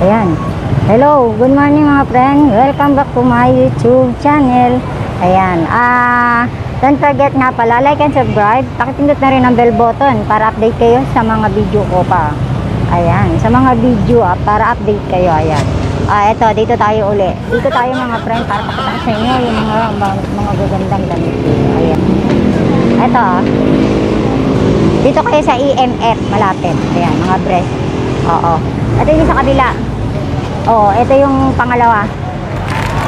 Ayan. Hello, good morning mga friend. Welcome back to my YouTube channel. Ayan. Don't forget nga pala, like and subscribe. Pakipindot na rin ang bell button para update kayo sa mga video ko pa. Ayan. Sa mga video para update kayo. Ayan. Eto, dito tayo uli. Dito tayo mga friend para pakita sa inyo yung mga gagandang damit. Ayan. Eto. Dito kayo sa EMF, malapit. Ayan, mga dress. Oo. Ito yung sa kabila. Oo, ito yung pangalawa.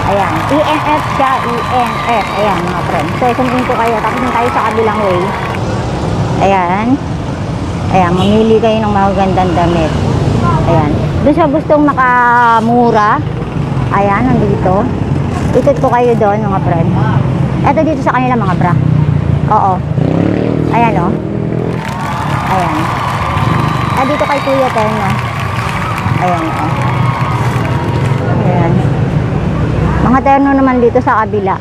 Ayan. EMF siya, EMF. Ayan, mga friend. So, isundin ko kayo. Tapos tayo sa kabilang way. Ayan. Ayan, mamili kayo ng mga gandang damit. Ayan. Doon sa gustong makamura. Ayan, nandito. Ikot ko kayo doon, mga friend. Ito dito sa kanila, mga bra. Oo. Ayan, o. Ayan. Dito kay Kuya Terno. Ayan, o. Ayan. Mga terno naman dito sa kabila.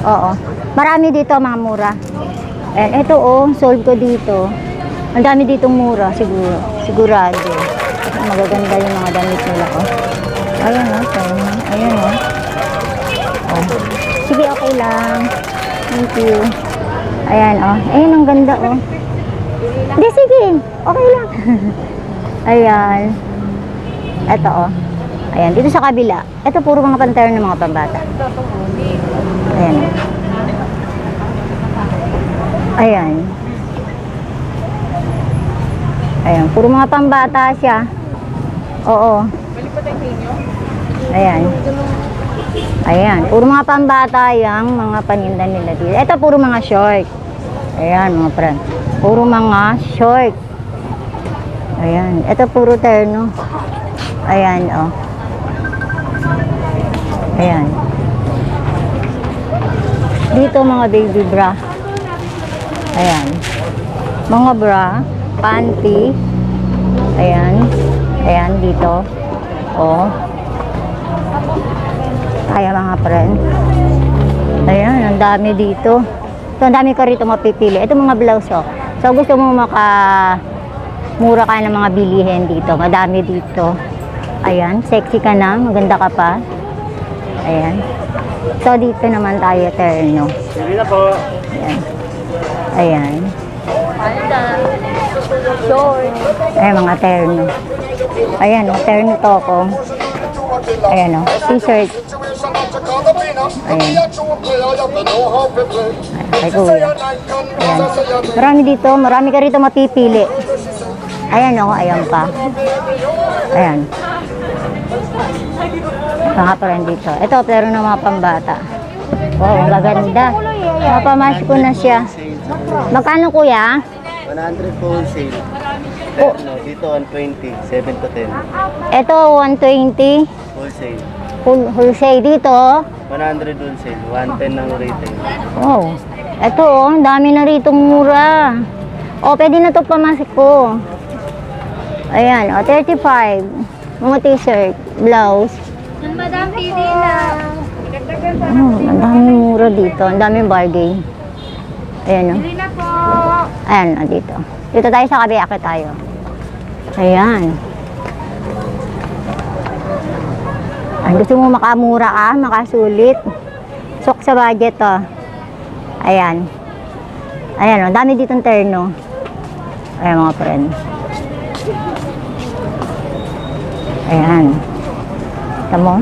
Oo. Marami dito, mga mura. Ayan, ito, o. Sold ko dito. Ang dami ditong mura, siguro. Sigurado. Magaganda yung mga damit nila, o. Ayan, o. Ayan, o. Sige, okay lang. Thank you. Ayan, o. Ayan, ang ganda, o. Hindi, sige. Okay lang. Ayan. Ito, o. Ayan, dito sa kabila. Ito, puro mga panterno ng mga pambata. Ayan. Ayan. Ayan, puro mga pambata siya. Oo. Ayan. Ayan, puro mga pambata yung mga paninda nila dito. Ito, puro mga short. Ayan, mga friend. Puro mga short. Ayan. Ito puro terno. Ayan, oh. Ayan. Dito mga baby bra. Ayan. Mga bra, panty. Ayan. Ayan, dito. Oh. Ayan, mga friend. Ayan, ang dami dito. So, ang dami ka rito mapipili. Ito mga blouse, oh. So, gusto mo mura ka ng mga bilihin dito. Madami dito. Ayan, sexy ka na. Maganda ka pa. Ayan. So, dito naman tayo, terno. Sige na po. Ayan. Ayan. Ayan, mga terno. Ayan, terno to ko. Ayan, t-shirt. Ayan. Ay, kuya. Ayan. Marami dito. Marami ka rito mapipili. Ayan, o. Ayan pa. Ayan. Mga pa rin dito. Ito, pero ng mga pambata. Wow, maganda. Mapamash ko na siya. Magkano, kuya? 100 wholesale. Oh. Dito 120, 7 to 10. Ito, 120. Wholesale. Wholesale dito. 100 wholesale, 110 ng retail. Wow. Ito, ang dami na rito mura. O, pwede na ito pamasik ko. Ayan, 35. Mga t-shirt, blouse. Madam, pili na. Ang dami mura dito. Ang dami bargain. Ayan, o. Pili na po. Ayan, dito. Dito tayo sa kabiyake tayo. Ayan. Ay, gusto mo makamura ka, makasulit. Sok sa budget, to. Ayan. Ayan, o. Dami ditong terno. Ayan, mga friend. Ayan. Tamo?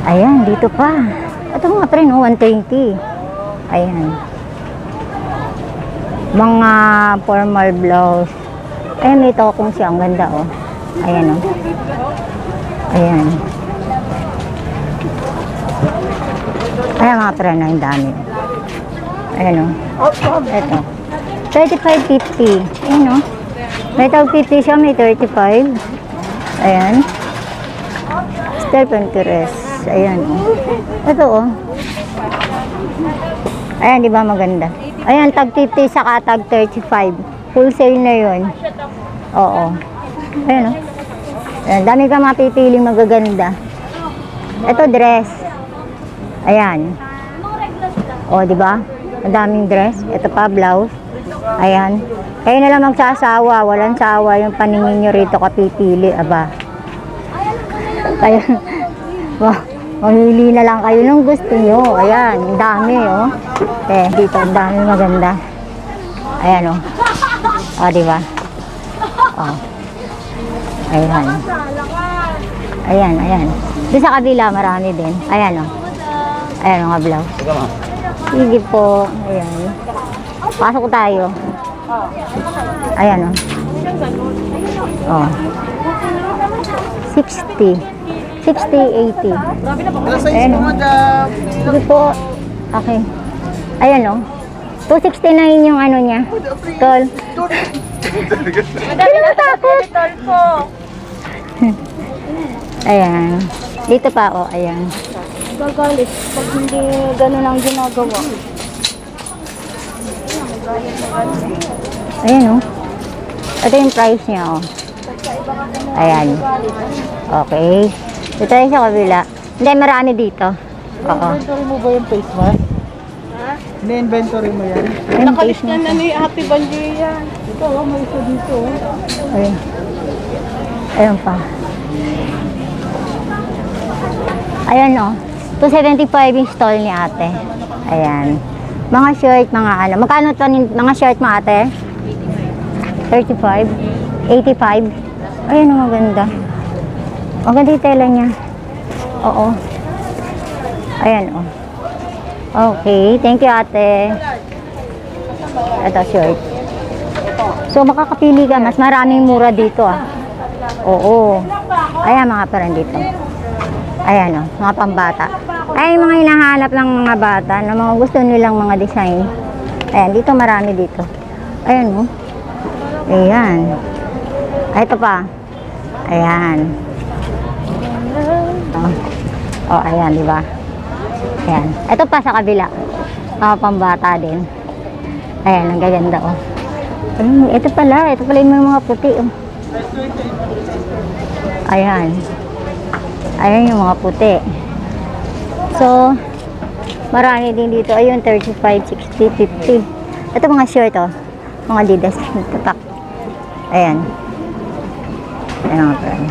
Ayan, dito pa. Ito mga friend, 120. Ayan. Mga formal blouse. Ayan, may tokong siya. Ang ganda, oh. Ayan, oh. Ayan. Ayan, mga friend, ang dami. Ayan, oh. Ito. 35.50. Ayan, oh. May tag 50 siya, may 35. Ayan. Style Pinterest. Ayan, oh. Ito, oh. Ayan, di ba maganda? Ayan, tag 50 saka tag 35. Wholesale na yun. Oo. Ayan, oh. Ayan, dami ka mapipiling magaganda. Ito, dress. Ayan. O, di ba? Ang daming dress. Ito pa, blouse. Ayan. Kayo na lang magsasawa, walang sawa yung paningin nyo rito kapipili, aba. Kaya, mamili na lang kayo ng gusto nyo. Ayan, ang dami, oh. Dito, ang dami maganda. Ayan, oh. O, diba? Oh. Ayan. Ayan. Doon sa kabila, marami din. Ayan, oh. Ayan, mga blouse. Sige po. Ayan. Pasok tayo. Ayan, oh. Oh. 60. 60, 80. Ayan, oh. Sige po. Okay. Ayan, oh. 269 yung ano niya. Tol. Madami na tapos. po. Ayan. Dito pa, oh. Ayan. Gagalit pag hindi ganun ang ginagawa. Ayan, oh. Ito yung price niya, oh. Ayan. Okay. Dito tayo sa kabila. Hindi, marami dito. Oo. Inventory mo ba yung face mask? Ini-inventory mo yan? Ayan, face niya. Na ni Ate Banjoy yan. Ito, may isa dito. Ayan. Ayan pa. Ayan, oh. 275 yung stall ni ate. Ayan. Mga shirt, mga ano. Magkano to mga shirt mo, ate? 35? 85? Ayan, oh, maganda. Maganda yung tela niya. Oo. Ayan, oh. Okay. Thank you, ate. Ito, shirt. So, makakapili ka. Mas maraming mura dito, ah. Oo. Ayan, mga parang dito. Ayan, oh. Mga pambata. Ay, mga hinahanap ng mga bata na mga gusto nilang mga design. Ayan, dito marami dito. Ayan, oh. Ayan. Ay, ito pa. Ayan. Oh, ayan, di ba? Ayan. Ito pa sa kabila. Mga pambata din. Ayan, ang gaganda, oh. Ito pala yung mga puti, oh. Ayan. Ayan yung mga puti. So, marami din dito. Ayun, 35, 60, 50. Ito mga shirt, oh. Mga Adidas. Tatak. Ayan. Ayan mga friend.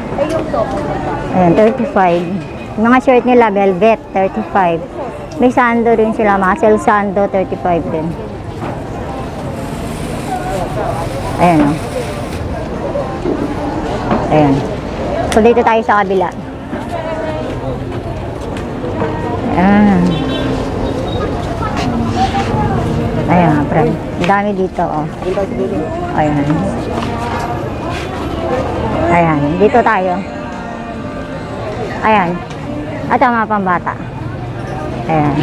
Ayan, 35. Yung mga shirt nila, velvet, 35. May sando rin sila. Mga sel sando, 35 din. Ayan, oh. Ayan. So, dito tayo sa kabila. Ayan. Ayan, friend. Ang dami dito, oh. Ayan. Ayan. Dito tayo. Ayan. Ito mga pambata. Ayan.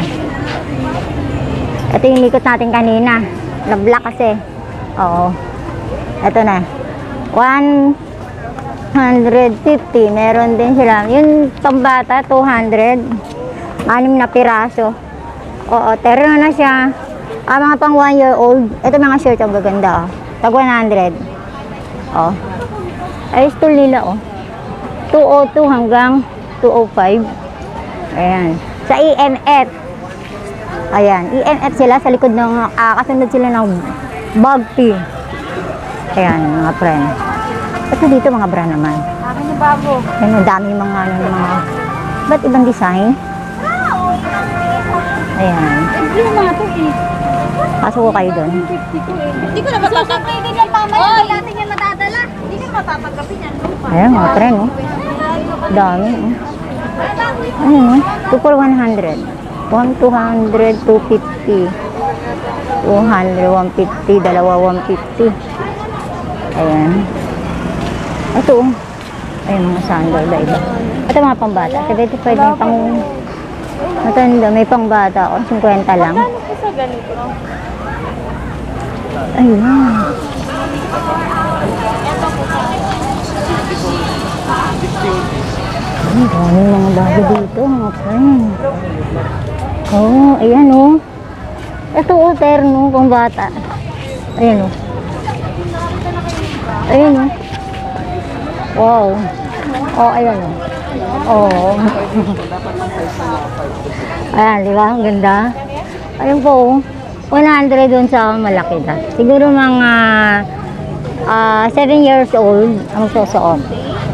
Ito yung likot natin kanina. Na-black kasi. Oo. Ito na. 150. Meron din sila. Yung pambata, 200. 6 na piraso. Oo, terno na siya. Mga pang 1 year old. Ito mga shirt ang gaganda, oh. Tag 100. Oh. Ay, stool nila, oh. 202 hanggang 205. Ayan. Sa EMF. Ayan. EMF sila sa likod ng, kasunod sila ng bag P. Ayan, mga friend. Ito dito mga bra naman. Akin yung bago. Ayan, ang dami mga, mga, ba't ibang design? Ayan. Hindi naman ito eh. Pasok ko kayo doon. Hindi ko na mapapagkapin yan, mama. Hindi natin yan matadala. Hindi ko na mapapagkapin yan. Ayan, mga friend, oh. Dami, oh. Ayan, oh. 2 for 100. 1, 200, 250. 200, 150, dalawa 150. Ayan. Ito, oh. Ayan, mga sandal, iba. Ito mga pambata. 75 yung pang... Matanda, may pangbata, oh. 50 lang. Ano po sa ganito? Ayun. Ang dami mga bago dito, mga friend. Oh, ayan, oh. Ito, oh, terno, pang bata. Ayan, oh. Ayan, oh. Wow. Oh, ayan, oh. Oh. Ayan, di ba? Ang ganda. Ayun po, oh. 100 doon sa malaki na. Siguro mga 7 years old ang susuot.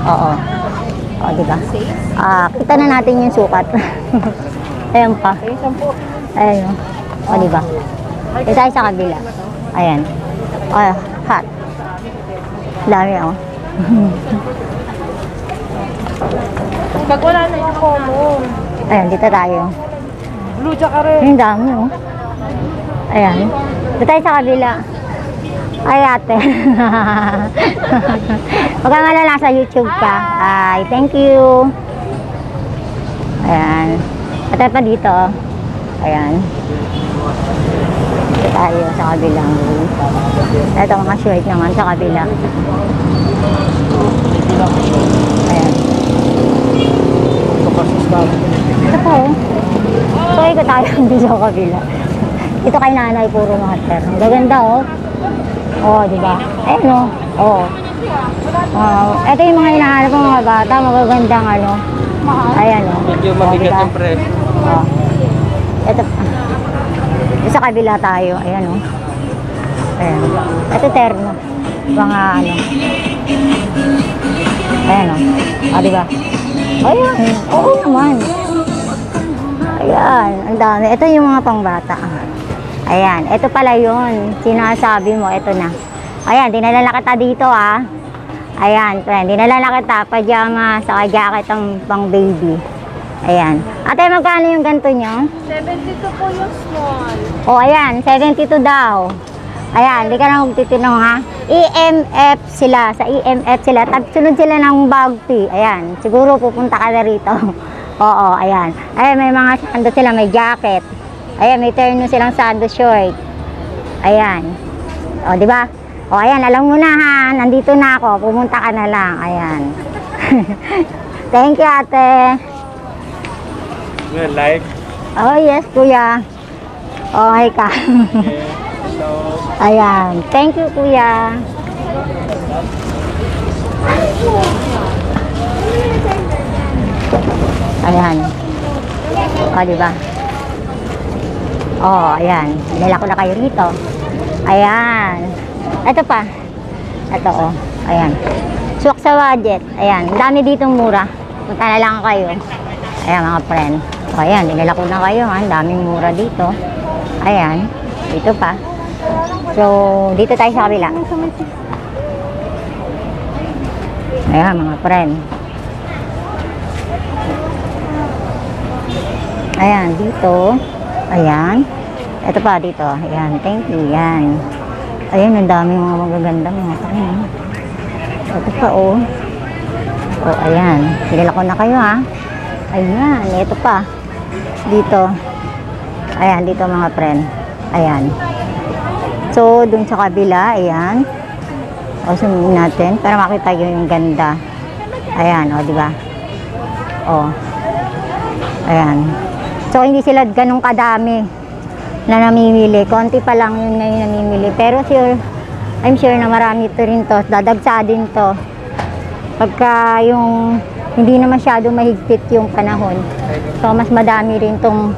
Oo. O, diba? Kita na natin yung sukat. Ayan pa. Ayan. O, diba? Ito tayo sa kabila. Ayan. O, hot. Dami ako. Pag wala na yung common. Ayan, dito tayo. Blue tsaka red. Ang dami, oh. Ayan. Dito tayo sa kabila. Ay, ate. Huwag kang alala, sa YouTube ka. Ay, thank you. Ayan. At pa dito, oh. Ayan. Dito tayo sa kabilang. Ito mga short naman sa kabila. Ayan. Ito po, oh. So, ikot tayo dito sa kabila. Ito kay nanay, puro mga ter. Ang gaganda, oh. Oh, di ba? Ayun, oh. Oh. Ito yung mga hinahanap ng mga bata, magagandang ano. Ayan, oh. Medyo Oh, mabigat diba? yung presyo. Oh. Ito, sa kabila tayo. Ayan, oh. Ayan. Ito terno. Mga ano. Ayan, oh. Oh, di ba? Ayan. Oo naman. Ayan. Ang dami. Ito yung mga pangbata. Ayan. Ito pala yun. Sinasabi mo. Ito na. Ayan. Dinalala kita dito, ah. Ayan, friend. Dinalala kita. Pajama, saka jacket ang pang baby. Ayan. Ate, magkano yung ganito nyo? 72 po yung small. O, ayan. 72 daw. Ayan. Di ka na magtitinong, ha? EMF sila. Sa EMF sila. Sunod sila ng bag fee. Ayan. Siguro pupunta ka na rito. Oo, ayan. Ayan, may mga sando sila. May jacket. Ayan, may terno silang sando short. Ayan. O, di ba? O, ayan. Alam mo na, ha? Nandito na ako. Pumunta ka na lang. Ayan. Thank you, ate. Live. Oh, yes, kuya. Okay ka. Hello. Ayan. Thank you, kuya. Ayan. O, diba? Oh, ayan. Nila ko na kayo rito. Ayan. Ito pa. Ito, oh. Ayan. Swak sa budget. Ayan. Ang dami ditong mura. Punta na lang kayo. Ayan, mga friend. O, ayan. Nila ko na kayo, ha. Ang daming mura dito. Ayan. Dito pa. So, dito tayo sa kabila. Ayan, mga friend. Ayan, dito. Ayan. Ito pa, dito. Ayan, thank you. Ayan. Ayan, ang daming mga magaganda mga friend. Ito pa, oh. Oh, ayan. Sinila ko na kayo, ha. Ayan, ito pa. Dito. Ayan, dito mga friend. Ayan. So, dun sa kabila, ayan. O, sumin natin para makita nyo yung ganda. Ayan, o, diba? O. Ayan. So, hindi sila ganun kadami na namimili. Konti pa lang yun ngayon namimili. Pero sure, I'm sure na marami to rin to. Dadagsa din to. Pagka yung hindi na masyado mahigpit yung panahon. So, mas madami rin tong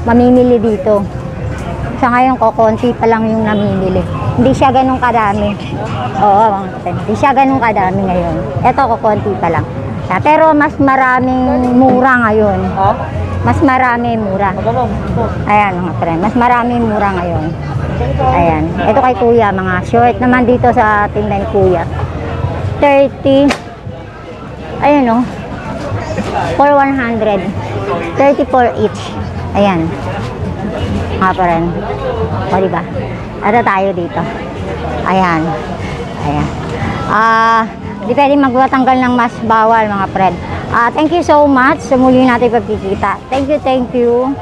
mamimili dito. Sa ngayon ko, konti pa lang yung namimili. Hindi siya ganun kadami. Oo, hindi siya ganun kadami ngayon. Ito ko, konti pa lang. Pero mas maraming mura ngayon. Mas marami mura. Ayan mga friend, mas marami mura ngayon. Ayan. Ito kay kuya, mga short naman dito sa tindahan ni kuya. 30. Ayun o. For 100. 34 each. Ayan. Mga friend. O diba? Ito tayo dito. Ayan. Ayan. Di pwede magtanggal ng mas bawal mga friend. Thank you so much. Sa muli natin pagkikita. Thank you, thank you.